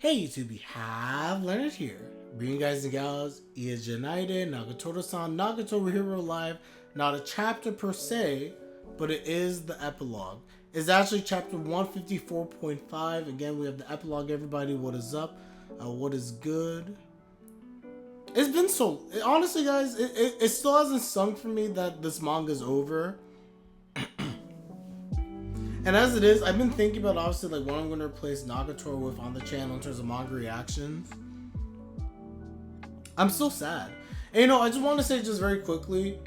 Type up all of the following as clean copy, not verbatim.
Hey YouTube, we have Leonard here. Bringing you guys and gals, is United, Nagatoro-san, Nagatoro Hero Live. Not a chapter per se, but it is the epilogue. It's actually chapter 154.5. Again, we have the epilogue, everybody. What is up? What is good? It's been so... Honestly, guys, it still hasn't sunk for me that this manga is over. And as it is, I've been thinking about obviously like what I'm going to replace Nagatoro with on the channel in terms of manga reactions. I'm still sad. And I just want to say just very quickly,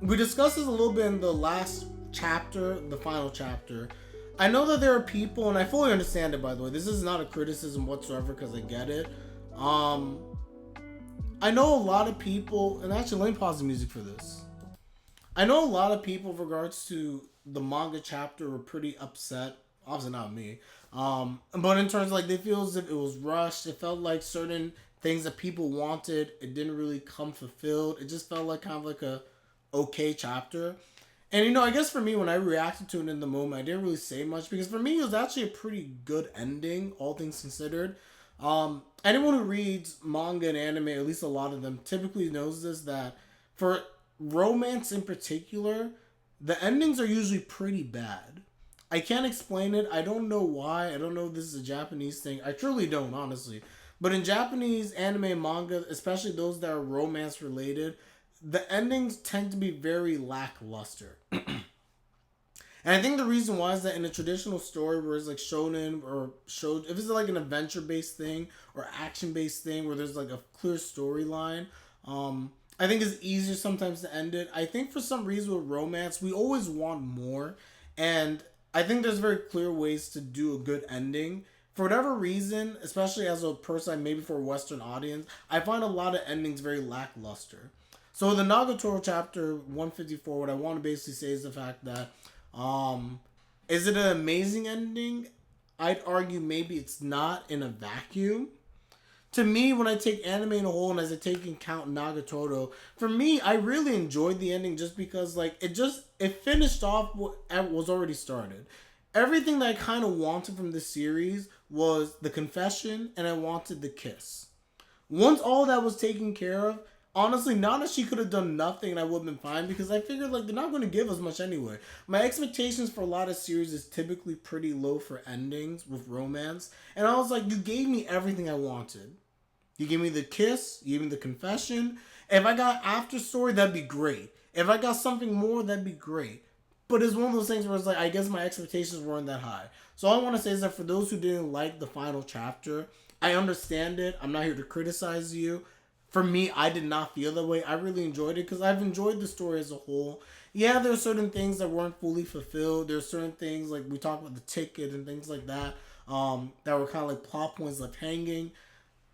we discussed this a little bit in the last chapter, the final chapter. I know that there are people, and I fully understand it by the way, this is not a criticism whatsoever because I get it. I know a lot of people, and actually let me pause the music for this. I know a lot of people with regards to the manga chapter were pretty upset. Obviously not me. But in terms of like they feel as if it was rushed. It felt like certain things that people wanted, it didn't really come fulfilled. It just felt like kind of like a okay chapter. And I guess for me when I reacted to it in the moment, I didn't really say much because for me it was actually a pretty good ending, all things considered. Anyone who reads manga and anime, at least a lot of them, typically knows this, that for romance in particular, the endings are usually pretty bad. I can't explain it. I don't know why. I don't know if this is a Japanese thing. I truly don't, honestly. But in Japanese anime and manga, especially those that are romance related, the endings tend to be very lackluster. And I think the reason why is that in a traditional story where it's like shonen or if it's like an adventure based thing or action based thing where there's like a clear storyline, I think it's easier sometimes to end it. I think for some reason with romance, we always want more. And I think there's very clear ways to do a good ending. For whatever reason, especially as a person, maybe for a Western audience, I find a lot of endings very lackluster. So the Nagatoro chapter 154, what I want to basically say is the fact that, is it an amazing ending? I'd argue maybe it's not in a vacuum. To me, when I take anime in a whole and as I take into account Nagatoro, for me, I really enjoyed the ending just because like it finished off what was already started. Everything that I kind of wanted from this series was the confession and I wanted the kiss. Once all that was taken care of, honestly, Nanashi could have done nothing and I would have been fine because I figured like they're not going to give us much anyway. My expectations for a lot of series is typically pretty low for endings with romance. And I was like, you gave me everything I wanted. You gave me the kiss, you gave me the confession. If I got after story, that'd be great. If I got something more, that'd be great. But it's one of those things where it's like, I guess my expectations weren't that high. So all I want to say is that for those who didn't like the final chapter, I understand it. I'm not here to criticize you. For me, I did not feel that way. I really enjoyed it because I've enjoyed the story as a whole. Yeah, there are certain things that weren't fully fulfilled. There are certain things like we talked about the ticket and things like that that were kind of like plot points left hanging.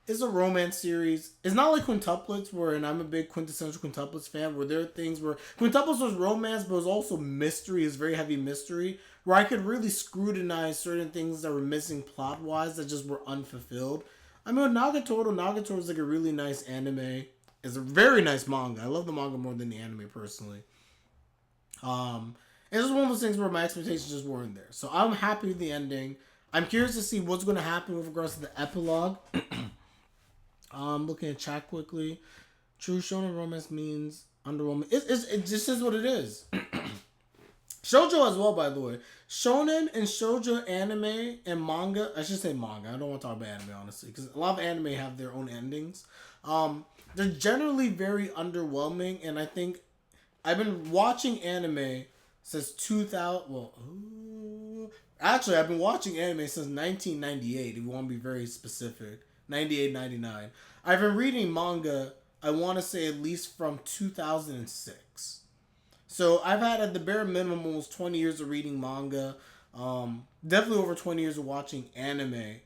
It's a romance series. It's not like quintuplets, and I'm a big quintessential quintuplets fan, where there are things where quintuplets was romance, but it was also mystery. It's very heavy mystery, where I could really scrutinize certain things that were missing plot-wise that just were unfulfilled. I mean, with Nagatoro is like a really nice anime. It's a very nice manga. I love the manga more than the anime, personally. It's just one of those things where my expectations just weren't there. So I'm happy with the ending. I'm curious to see what's going to happen with regards to the epilogue. Looking at chat quickly. True shonen romance means underwhelming. It just is what it is. Shoujo as well, by the way. Shonen and shoujo anime and manga. I should say manga. I don't want to talk about anime, honestly. Because a lot of anime have their own endings. They're generally very underwhelming. And I think I've been watching anime since 2000. Well, actually, I've been watching anime since 1998, if you want to be very specific. 98, 99. I've been reading manga, I want to say at least from 2006. So I've had at the bare minimum almost 20 years of reading manga. Definitely over 20 years of watching anime.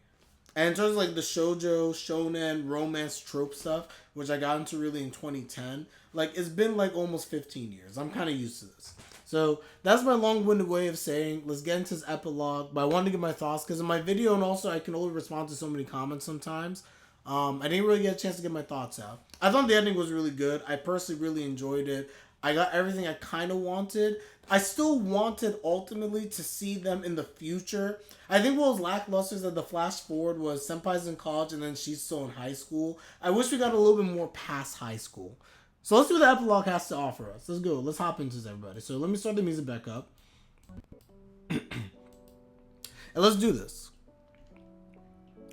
And in terms of like the shoujo, shonen, romance trope stuff, which I got into really in 2010, like it's been like almost 15 years. I'm kind of used to this. So that's my long-winded way of saying, let's get into this epilogue. But I wanted to get my thoughts because in my video, and also I can only respond to so many comments sometimes. I didn't really get a chance to get my thoughts out. I thought the ending was really good. I personally really enjoyed it. I got everything I kind of wanted. I still wanted ultimately to see them in the future. I think what was lackluster is that the flash forward was Senpai's in college and then she's still in high school. I wish we got a little bit more past high school. So let's see what the epilogue has to offer us. Let's go. Let's hop into this, everybody. So let me start the music back up. And let's do this.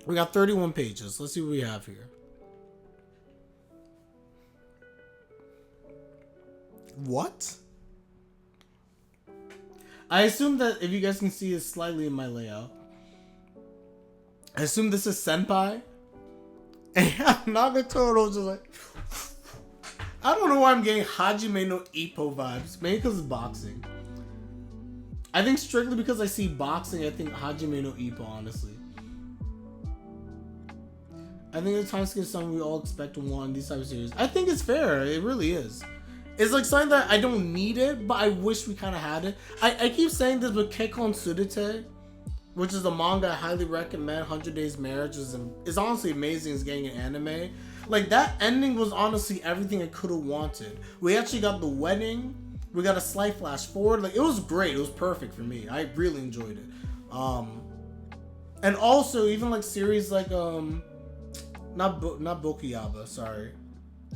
We got 31 pages. Let's see what we have here. What? I assume that if you guys can see it slightly in my layout, I assume this is Senpai. And Nagatoro just like, I don't know why I'm getting Hajime no Ippo vibes. Maybe because it's boxing. I think strictly because I see boxing, I think Hajime no Ippo, honestly. I think the time skip is something we all expect to want in these type of series. I think it's fair. It really is. It's like something that I don't need it, but I wish we kind of had it. I keep saying this with Kekkon Surete, which is a manga I highly recommend. 100 Days Marriage is honestly amazing. It's getting an anime. Like, that ending was honestly everything I could have wanted. We actually got the wedding. We got a slight flash forward. Like, it was great. It was perfect for me. I really enjoyed it. And also, even like series like not Bokuyaba, sorry.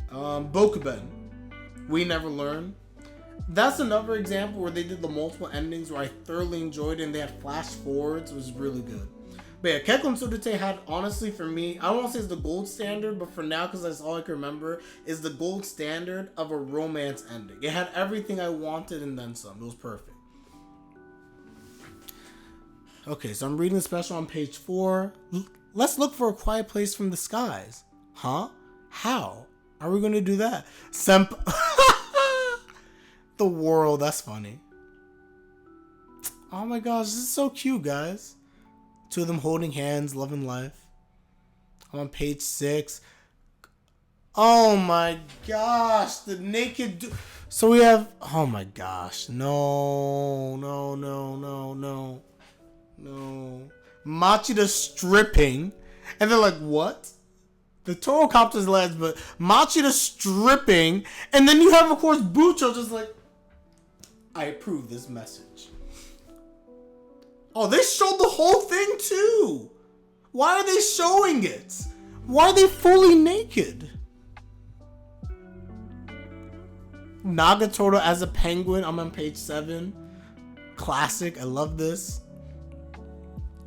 Bokuben. We Never Learn. That's another example where they did the multiple endings where I thoroughly enjoyed it and they had flash forwards. It was really good. But yeah, Kekkon Surete had, honestly, for me, I don't want to say it's the gold standard, but for now, because that's all I can remember, is the gold standard of a romance ending. It had everything I wanted and then some. It was perfect. Okay, so I'm reading the special on page 4. Let's look for a quiet place from the skies. Huh? How? Are we going to do that? The world, that's funny. Oh my gosh, this is so cute, guys. Two of them holding hands, loving life. I'm on page 6. Oh my gosh, the naked so we have, oh my gosh, no. Machida stripping, and they're like, what? The Torocopter's legs, but Machida stripping, and then you have, of course, Bucho just like, I approve this message. Oh, they showed the whole thing too. Why are they showing it? Why are they fully naked? Nagatoro as a penguin. I'm on page 7. Classic. I love this.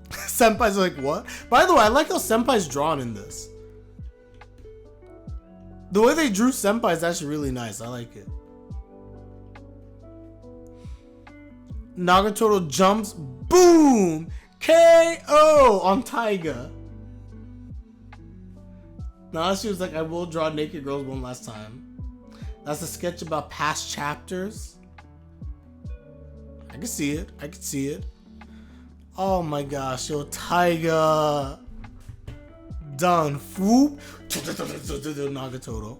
Senpai's like, what? By the way, I like how Senpai's drawn in this. The way they drew Senpai is actually really nice. I like it. Nagatoro jumps. Boom! KO on Taiga. Nanashi was like, I will draw naked girls one last time. That's a sketch about past chapters. I can see it. I can see it. Oh my gosh, yo, Taiga. Done. Whoop. Nagatoro.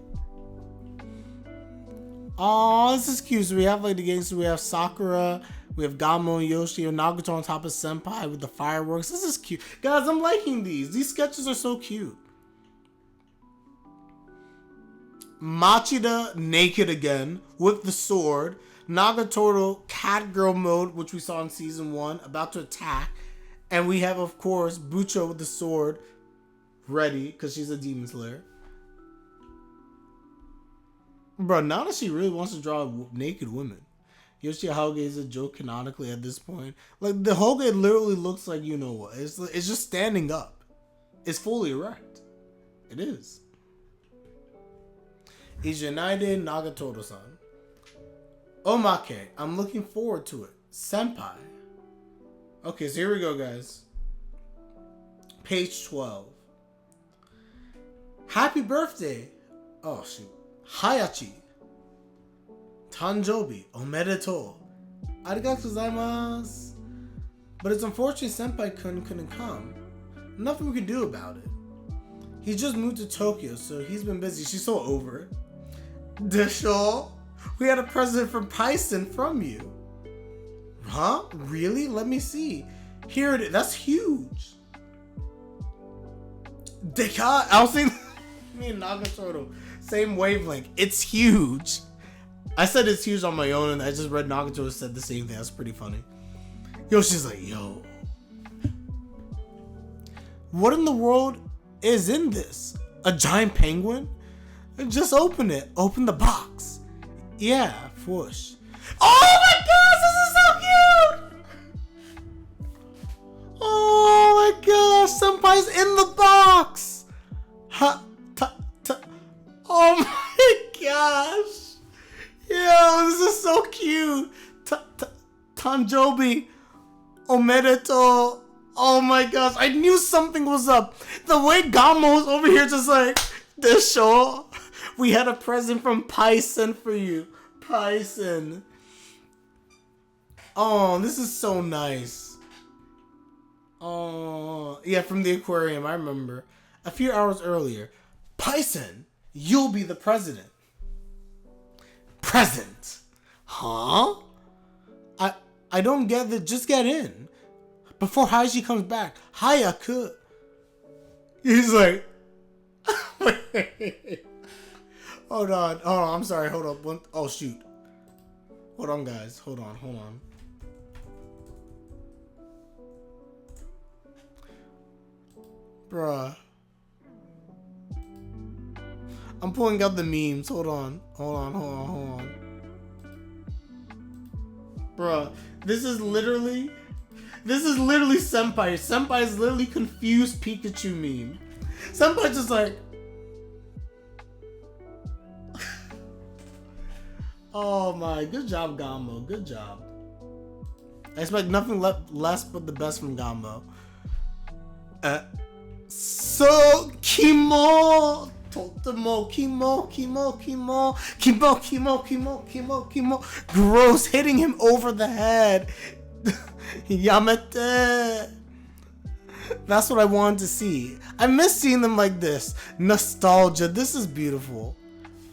Oh, this is cute. So we have like the games. So we have Sakura. We have Gamo and Yoshi and Nagatoro on top of Senpai with the fireworks. This is cute. Guys, I'm liking these. These sketches are so cute. Machida naked again with the sword. Nagatoro cat girl mode, which we saw in season 1, about to attack. And we have, of course, Bucho with the sword ready because she's a demon slayer. Bro, Nanashi really wants to draw naked women. Yoshi Hauge is a joke canonically at this point. Like, the Hauge literally looks like, you know what. It's just standing up. It's fully erect. It is. Izanaide Nagatoro-san. Omake. I'm looking forward to it. Senpai. Okay, so here we go, guys. Page 12. Happy birthday. Oh, shoot. Hayachi. Tanjobi, omedetou. Arigatou gozaimasu. But it's unfortunate Senpai couldn't come. Nothing we can do about it. He just moved to Tokyo, so he's been busy. She's so over it. Desho, we had a present from Python from you. Huh? Really? Let me see. Here it is. That's huge. Deka. I was saying, me and Nagatoro, same wavelength. It's huge. I said it's huge on my own, and I just read Nagatoro said the same thing. That's pretty funny. Yo, she's like, yo, what in the world is in this? A giant penguin? Just open it. Open the box. Yeah, whoosh. Oh my gosh, this is so cute! Oh my gosh, Senpai's in the box! Oh my gosh! Yo, this is so cute! Tanjobi Omedeto. Oh my gosh, I knew something was up. The way Gamo's over here just like, this show, we had a present from Paisen for you. Paisen. Oh, this is so nice. Oh, yeah, from the aquarium, I remember. A few hours earlier. Paisen, you'll be the president. Present? Huh? I don't get it. Just get in. Before Hayashi comes back. Hayaku. He's like... Wait. Hold on. I'm sorry. Hold up. Oh, shoot. Hold on, guys. Hold on. Bruh. I'm pulling out the memes. Hold on. Bruh. This is literally Senpai. Senpai is literally confused Pikachu meme. Senpai just like... Oh my, good job, Gambo. Good job. I expect nothing less but the best from Gambo. So, Kimo! Totemo, Kimo. Gross, hitting him over the head. Yamete. That's what I wanted to see. I miss seeing them like this. Nostalgia. This is beautiful.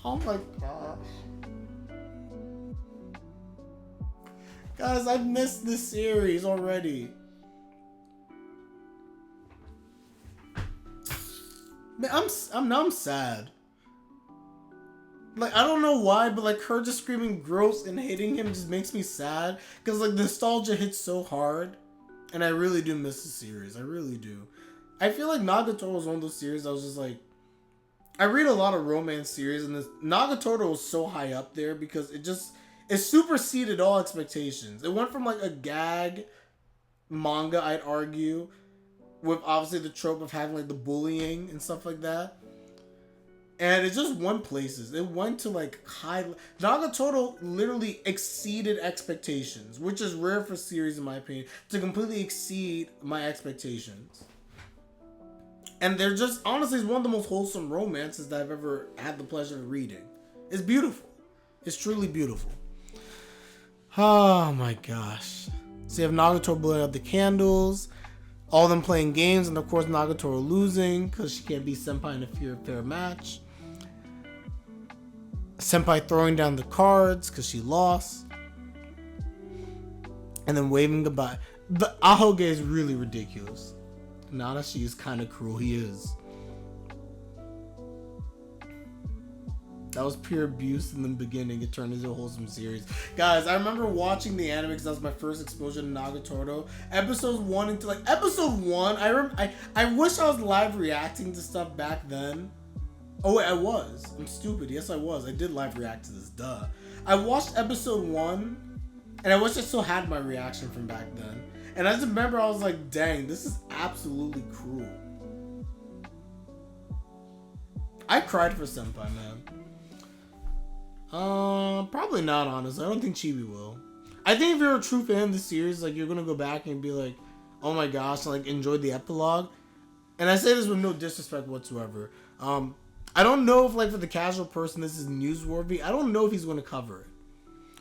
Oh my gosh. Guys, I missed this series already. Man, I'm sad. Like, I don't know why, but like her just screaming gross and hitting him just makes me sad. Cause like nostalgia hits so hard. And I really do miss the series. I really do. I feel like Nagatoro was one of those series I was just like... I read a lot of romance series, and this Nagatoro was so high up there because it superseded all expectations. It went from like a gag manga, I'd argue, with obviously the trope of having like the bullying and stuff like that. And it just went places. It went to like high... Nagatoro literally exceeded expectations, which is rare for series in my opinion, to completely exceed my expectations. And they're just, honestly, it's one of the most wholesome romances that I've ever had the pleasure of reading. It's beautiful. It's truly beautiful. Oh my gosh. So you have Nagatoro blowing out the candles, all of them playing games, and of course Nagatoro losing because she can't beat Senpai in a fair match. Senpai throwing down the cards because she lost. And then waving goodbye. The Ahoge is really ridiculous. Nanashi is kind of cruel. He is. That was pure abuse in the beginning. It turned into a wholesome series. Guys, I remember watching the anime because that was my first exposure to Nagatoro. Episodes 1 into like episode 1. I wish I was live reacting to stuff back then. Oh wait, I was. I'm stupid. Yes, I was. I did live react to this. Duh. I watched episode 1, and I wish I still had my reaction from back then. And I just remember I was like, dang, this is absolutely cruel. I cried for Senpai, man. Probably not, honestly. I don't think Chibi will. I think if you're a true fan of the series, like, you're gonna go back and be like, oh my gosh, like, enjoy the epilogue. And I say this with no disrespect whatsoever. I don't know if, like, for the casual person this is newsworthy. I don't know if he's gonna cover it.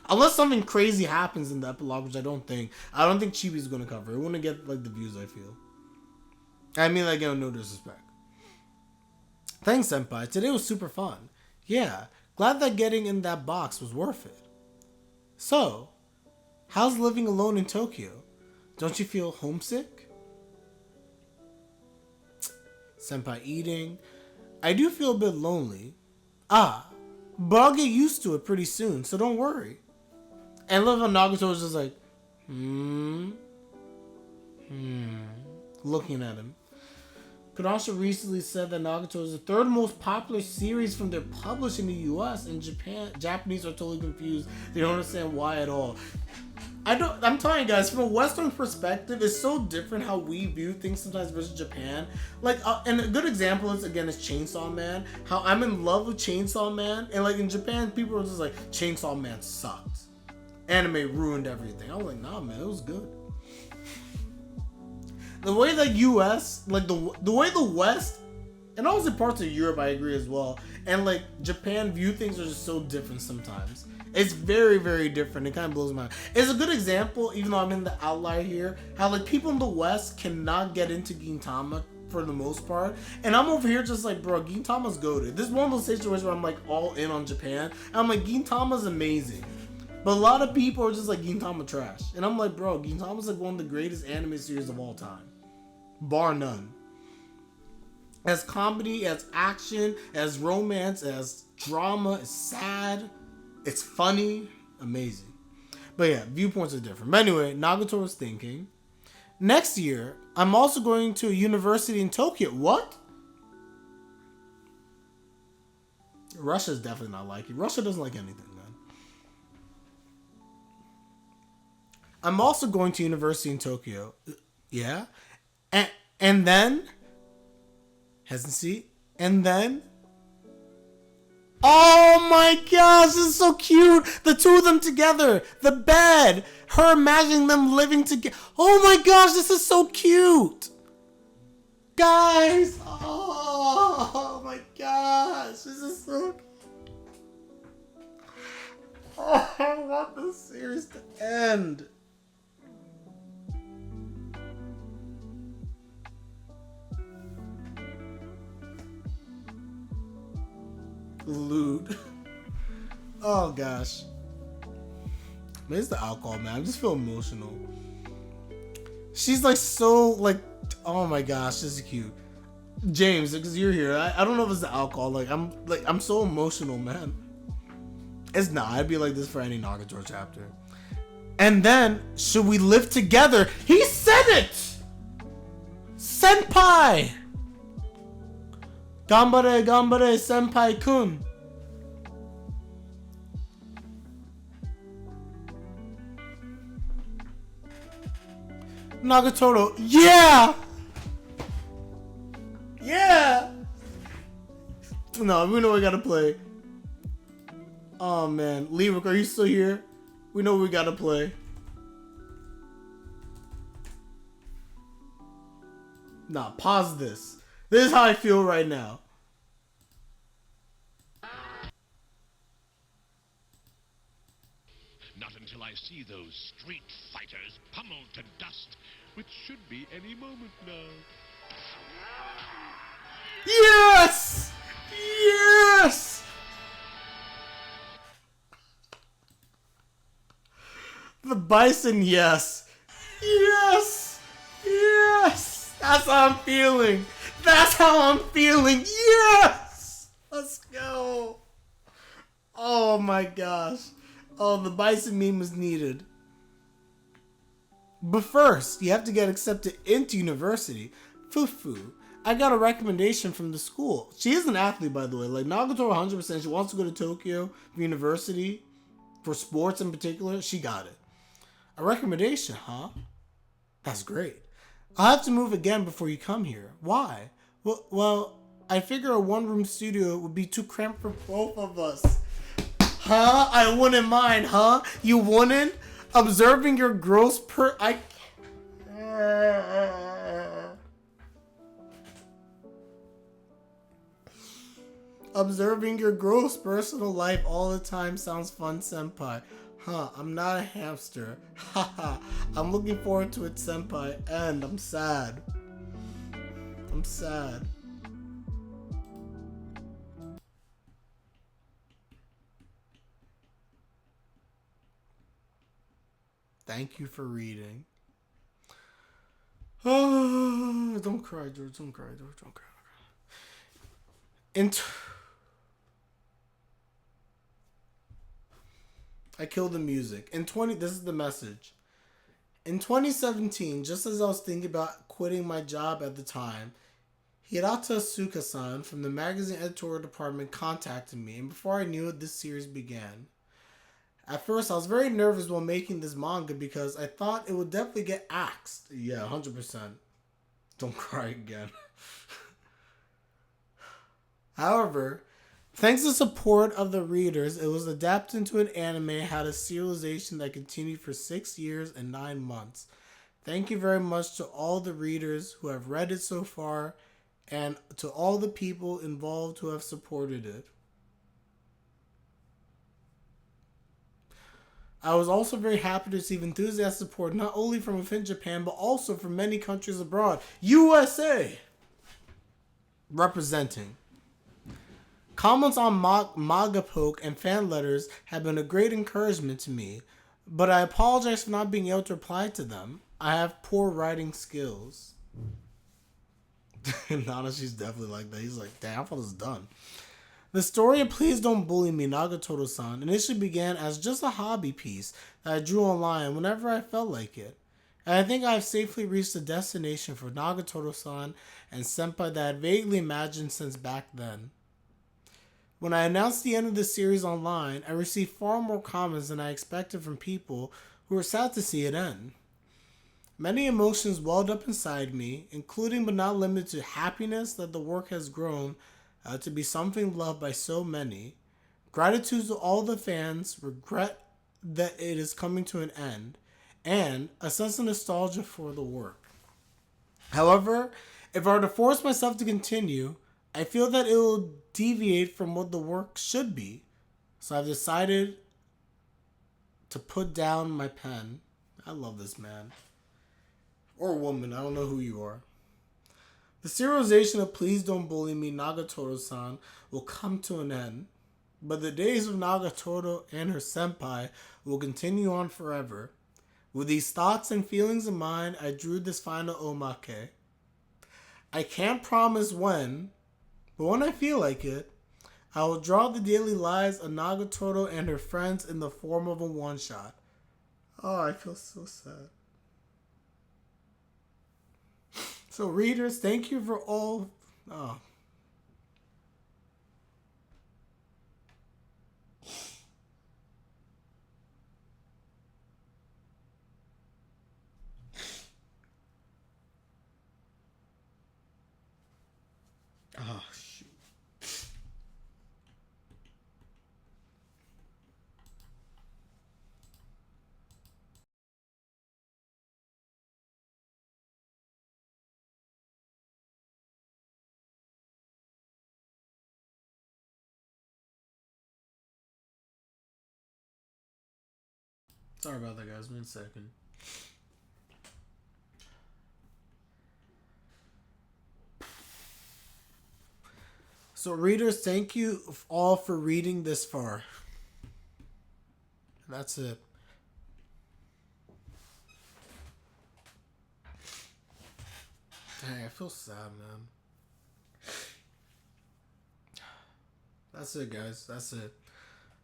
Unless something crazy happens in the epilogue, which I don't think. I don't think Chibi's gonna cover it. It wouldn't get, like, the views, I feel. I mean, like, no disrespect. Thanks, Senpai. Today was super fun. Yeah. Glad that getting in that box was worth it. So, how's living alone in Tokyo? Don't you feel homesick? Senpai eating. I do feel a bit lonely. Ah, But I'll get used to it pretty soon, so don't worry. And love how Nagato was just like, looking at him. Kodansha recently said that Nagatoro is the third most popular series from their published in the US, and Japanese are totally confused. They don't understand why at all. I'm telling you guys, from a Western perspective, it's so different how we view things sometimes versus Japan. Like, and a good example is Chainsaw Man. How I'm in love with Chainsaw Man, and like in Japan, people are just like, Chainsaw Man sucked. Anime ruined everything. I was like, nah, man, it was good. The way the U.S., like the way the West, and also parts of Europe, I agree as well, and like Japan view things are just so different sometimes. It's very, very different. It kind of blows my mind. It's a good example, even though I'm in the outlier here, how like people in the West cannot get into Gintama for the most part, and I'm over here just like, bro, Gintama's goated. This is one of those situations where I'm like all in on Japan, and I'm like, Gintama's amazing. But a lot of people are just like, Gintama trash. And I'm like, bro, Gintama's like one of the greatest anime series of all time. Bar none. As comedy, as action, as romance, as drama, it's sad, it's funny, amazing. But yeah, viewpoints are different. But anyway, Nagatoro's thinking, next year, I'm also going to a university in Tokyo. What? Russia's definitely not like it. Russia doesn't like anything, man. I'm also going to university in Tokyo. Yeah? And then, hesitancy, and then, oh my gosh, this is so cute. The two of them together, the bed, her imagining them living together. Oh my gosh, this is so cute. Guys, oh my gosh, this is so cute. Oh, I want this series to end. Lewd. Oh gosh. Maybe it's the alcohol, man. I just feel emotional. She's like so like, oh my gosh, this is cute. James, because you're here. I don't know if it's the alcohol. I'm so emotional, man. It's not. I'd be like this for any Nagatoro chapter. And then, should we live together? He said it! Senpai! Gambare, gambare, senpai-kun. Nagatoro, yeah! Yeah! No, we know we gotta play. Oh man, Lyric, are you still here? We know we gotta play. Nah, pause this. This is how I feel right now. Not until I see those street fighters pummeled to dust, which should be any moment now. Yes! Yes! The bison, yes. Yes! Yes! That's how I'm feeling. That's how I'm feeling. Yes! Let's go. Oh my gosh. Oh, the bison meme was needed. But first, you have to get accepted into university. Fufu. I got a recommendation from the school. She is an athlete, by the way. Like, Nagatoro 100%. She wants to go to Tokyo for university. For sports in particular. She got it. A recommendation, huh? That's great. I'll have to move again before you come here. Why? Well, I figure a one-room studio would be too cramped for both of us. Huh? I wouldn't mind, huh? You wouldn't? Observing your gross Observing your gross personal life all the time sounds fun, senpai. Huh, I'm not a hamster. Haha, I'm looking forward to it, senpai, and I'm sad. I'm sad. Thank you for reading. Oh, don't cry, George. Don't cry, George. Don't cry. I killed the music. This is the message. In 2017, just as I was thinking about quitting my job at the time, Hirata Suka-san from the magazine editorial department contacted me, and before I knew it, this series began. At first, I was very nervous while making this manga because I thought it would definitely get axed. Yeah, 100%. Don't cry again. However, thanks to the support of the readers, it was adapted into an anime and had a serialization that continued for 6 years and 9 months. Thank you very much to all the readers who have read it so far and to all the people involved who have supported it. I was also very happy to receive enthusiastic support not only from within Japan but also from many countries abroad. USA! Representing. Comments on Magapoke and fan letters have been a great encouragement to me, but I apologize for not being able to reply to them. I have poor writing skills. Nanashi's definitely like that. He's like, damn, I thought it was done. The story of Please Don't Bully Me, Nagatoro-san, initially began as just a hobby piece that I drew online whenever I felt like it. And I think I have safely reached the destination for Nagatoro-san and Senpai that I had vaguely imagined since back then. When I announced the end of the series online, I received far more comments than I expected from people who were sad to see it end. Many emotions welled up inside me, including but not limited to happiness that the work has grown to be something loved by so many, gratitude to all the fans, regret that it is coming to an end, and a sense of nostalgia for the work. However, if I were to force myself to continue, I feel that it will deviate from what the work should be. So I've decided to put down my pen. I love this man. Or woman, I don't know who you are. The serialization of Please Don't Bully Me, Nagatoro-san will come to an end, but the days of Nagatoro and her senpai will continue on forever. With these thoughts and feelings in mind, I drew this final omake. I can't promise when, but when I feel like it, I will draw the daily lives of Nagatoro and her friends in the form of a one-shot. Oh, I feel so sad. So readers, thank you for all... Oh. Oh, shoot. Sorry about that, guys. 1 second. So readers, thank you all for reading this far. That's it. Dang, I feel sad, man. That's it, guys. That's it.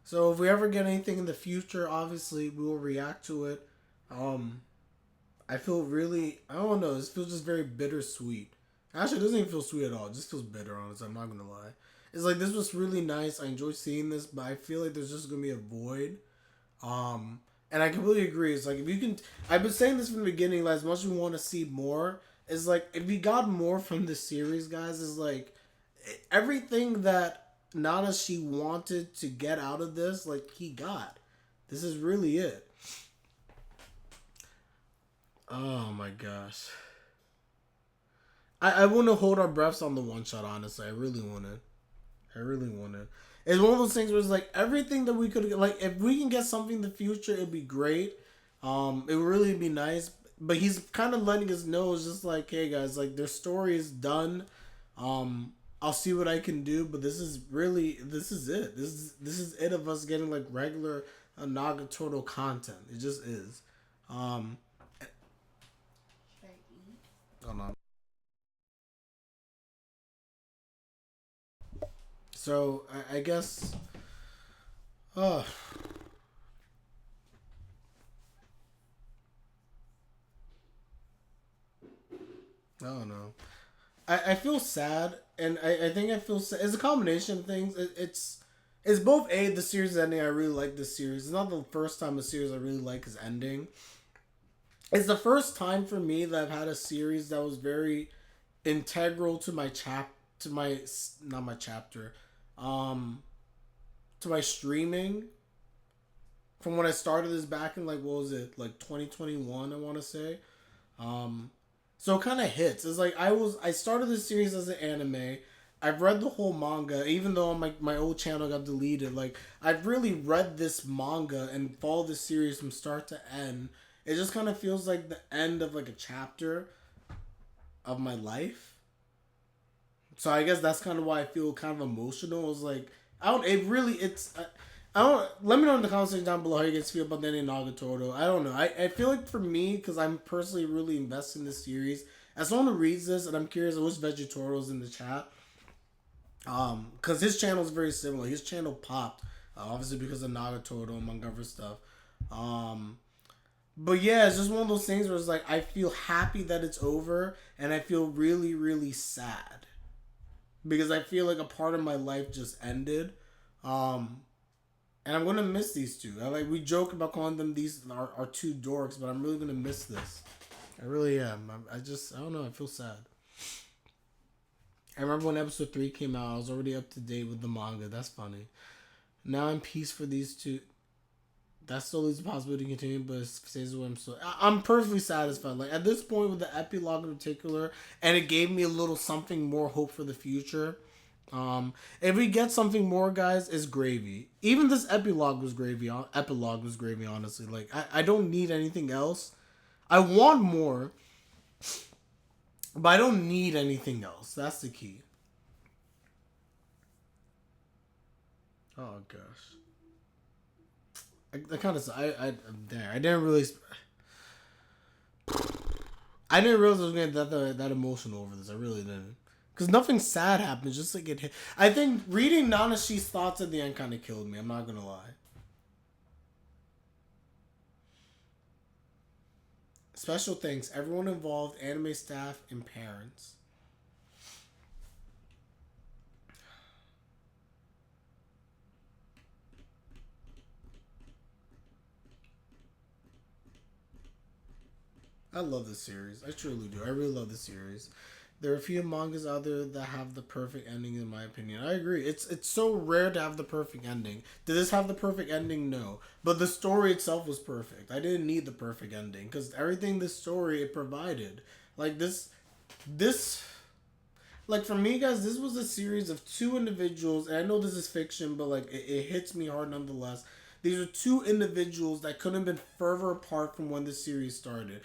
So if we ever get anything in the future, obviously we will react to it. I feel really, I don't know, this feels just very bittersweet. Actually, it doesn't even feel sweet at all. It just feels bitter, honestly. I'm not gonna lie. It's like this was really nice. I enjoyed seeing this, but I feel like there's just gonna be a void. And I completely agree. It's like if you can, I've been saying this from the beginning. Like as much as we want to see more, it's like if we got more from this series, guys, is like everything that Nanashi wanted to get out of this, like he got. This is really it. Oh my gosh. I want to hold our breaths on the one shot, honestly. I really want it. I really want it. It's one of those things where it's like everything that we could like if we can get something in the future, it'd be great. It would really be nice. But he's kind of letting us know it's just like, hey guys, like their story is done. I'll see what I can do, but this is it. This is it of us getting like regular Nagatoro content. It just is. Hold on. So I guess. I don't know. I feel sad, and I think I feel sad. It's a combination of things. It's both the series ending. I really like this series. It's not the first time a series I really like is ending. It's the first time for me that I've had a series that was very integral to my to my not my chapter, um, to my streaming. From when I started this back in like what was it like 2021 I want to say, um, so it kind of hits. It's like I started this series as an anime. I've read the whole manga, even though my old channel got deleted. Like I've really read this manga and followed this series from start to end. It just kind of feels like the end of like a chapter of my life. So I guess that's kind of why I feel kind of emotional. It's like I don't. It really. I don't. Let me know in the comment section down below how you guys feel about the ending of Nagatoro. I don't know. I feel like for me, because I'm personally really invested in this series. As someone who reads this, and I'm curious, I wish Vegetoro's in the chat. Because his channel is very similar. His channel popped, obviously because of Nagatoro among other stuff. But yeah, it's just one of those things where it's like I feel happy that it's over, and I feel really, really sad because I feel like a part of my life just ended. And I'm gonna miss these two. We joke about calling them these are two dorks, but I'm really gonna miss this. I really am. I don't know. I feel sad. I remember when episode 3 came out, I was already up to date with the manga. That's funny. Now I'm peace for these two. That still leaves the possibility to continue, but it stays away. I'm perfectly satisfied. Like at this point with the epilogue in particular, and it gave me a little something more hope for the future. If we get something more, guys, it's gravy. Even this epilogue was gravy. Epilogue was gravy. Honestly, like I don't need anything else. I want more, but I don't need anything else. That's the key. Oh gosh. I kind of I didn't really I didn't realize I was gonna get that emotional over this. I really didn't, because nothing sad happened. Just like it hit. I think reading Nanashi's thoughts at the end kind of killed me. I'm not gonna lie. Special thanks everyone involved, anime staff and parents. I love this series. I truly do. I really love this series. There are a few mangas out there that have the perfect ending, in my opinion. I agree. It's so rare to have the perfect ending. Did this have the perfect ending? No. But the story itself was perfect. I didn't need the perfect ending because everything this story it provided. Like this, like for me, guys, this was a series of two individuals. And I know this is fiction, but like it hits me hard nonetheless. These are two individuals that couldn't have been further apart from when the series started.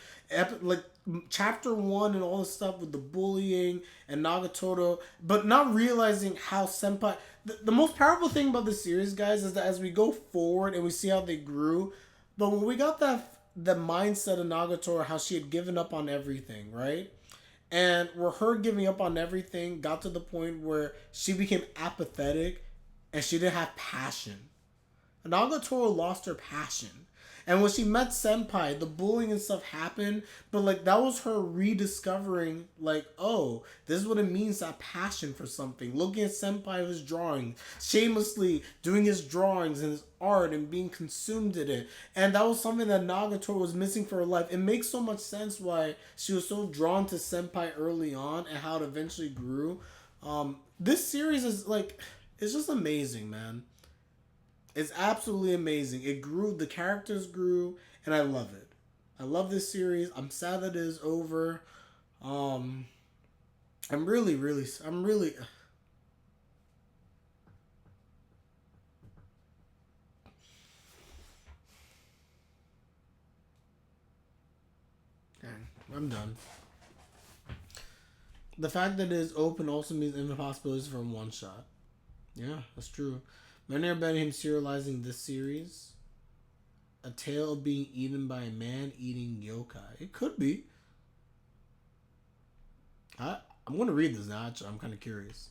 Like chapter 1 and all this stuff with the bullying and Nagatoro, but not realizing how Senpai. The most powerful thing about the series, guys, is that as we go forward and we see how they grew, but when we got the mindset of Nagatoro, how she had given up on everything, right? And where her giving up on everything got to the point where she became apathetic and she didn't have passion. Nagatoro lost her passion. And when she met Senpai, the bullying and stuff happened, but like that was her rediscovering, like, oh, this is what it means to have passion for something. Looking at Senpai his drawing, shamelessly doing his drawings and his art and being consumed in it. And that was something that Nagatoro was missing for her life. It makes so much sense why she was so drawn to Senpai early on and how it eventually grew. This series is like, it's just amazing, man. It's absolutely amazing. It grew, the characters grew, and I love it. I love this series. I'm sad that it is over. I'm really. I'm done. The fact that it is open also means infinite possibilities from one shot. Yeah, that's true. Many are betting him serializing this series. A tale of being eaten by a man eating yokai. It could be. I'm going to read this now. Actually, I'm kind of curious.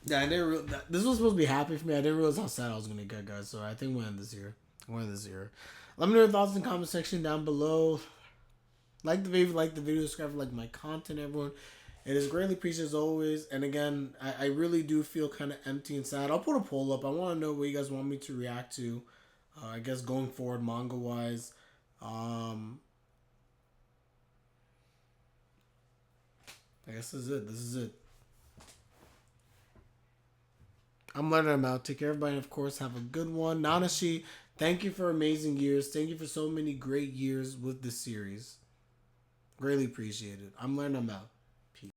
Yeah, I didn't. This was supposed to be happy for me. I didn't realize how sad I was going to get, guys. So I think we'll end this here. Let me know your thoughts in the comment section down below. like the video, subscribe, like my content, everyone. It is greatly appreciated as always. And again, I really do feel kind of empty and sad. I'll put a poll up. I want to know what you guys want me to react to. I guess going forward, manga wise. I guess this is it. This is it. I'm letting them out. Take care, everybody. And of course, have a good one. Nanashi, thank you for amazing years. Thank you for so many great years with this series. Greatly appreciated. I'm letting them out.